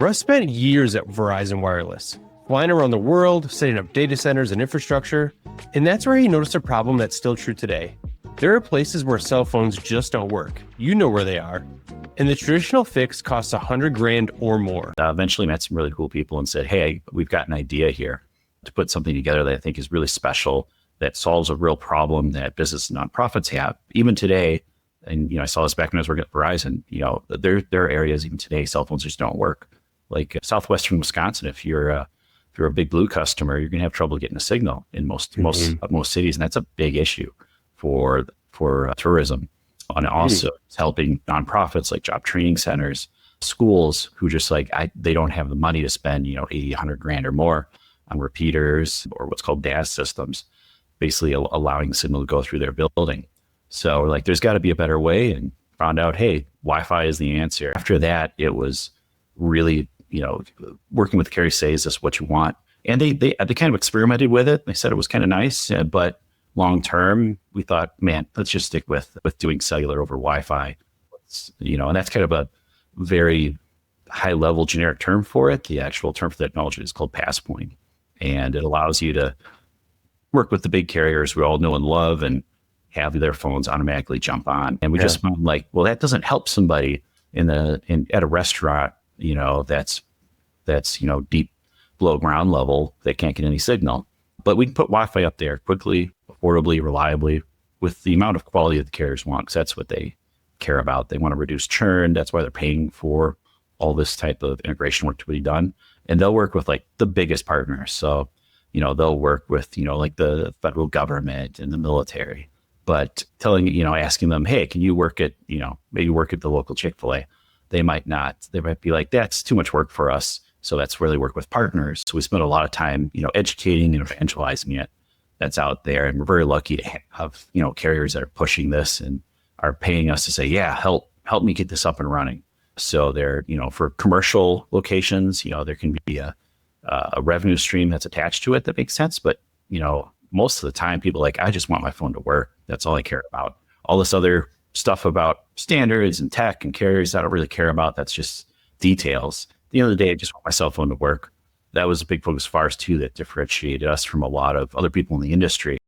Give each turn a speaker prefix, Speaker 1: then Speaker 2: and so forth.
Speaker 1: Russ spent years at Verizon Wireless, flying around the world, setting up data centers and infrastructure, and that's where he noticed a problem that's still true today. There are places where cell phones just don't work. You know where they are. And the traditional fix costs $100,000 or more.
Speaker 2: Eventually met some really cool people and said, hey, we've got an idea here to put something together that I think is really special, that solves a real problem that business and nonprofits have. Even today, and I saw this back when I was working at Verizon, there are areas even today, cell phones just don't work. Like southwestern Wisconsin, if you're a Big Blue customer, you're going to have trouble getting a signal in most cities, and that's a big issue for tourism. And also it's helping nonprofits like job training centers, schools who just they don't have the money to spend, 80, $100,000 or more on repeaters or what's called DAS systems, basically allowing the signal to go through their building. So there's got to be a better way, and found out, hey, Wi-Fi is the answer. After that, it was really, working with carriers say, is this what you want? And they kind of experimented with it. They said it was kind of nice, but long term, we thought, man, let's just stick with doing cellular over Wi-Fi. And that's kind of a very high level generic term for it. The actual term for the technology is called Passpoint, and it allows you to work with the big carriers we all know and love and have their phones automatically jump on. And we just found well, that doesn't help somebody at a restaurant, that's deep below ground level that can't get any signal. But we can put Wi-Fi up there quickly, affordably, reliably, with the amount of quality that the carriers want, because that's what they care about. They want to reduce churn. That's why they're paying for all this type of integration work to be done. And they'll work with the biggest partners. So, they'll work with, the federal government and the military. But asking them, hey, can you work at, maybe work at the local Chick-fil-A? They might not. They might be like, that's too much work for us. So that's where they work with partners. So we spend a lot of time, educating and evangelizing it that's out there. And we're very lucky to have, carriers that are pushing this and are paying us to say, yeah, help me get this up and running. So they're, for commercial locations, there can be a revenue stream that's attached to it that makes sense. But, most of the time people are I just want my phone to work. That's all I care about. All this other stuff about standards and tech and carriers, I don't really care about. That's just details. At the end of the day, I just want my cell phone to work. That was a big focus for us too, that differentiated us from a lot of other people in the industry.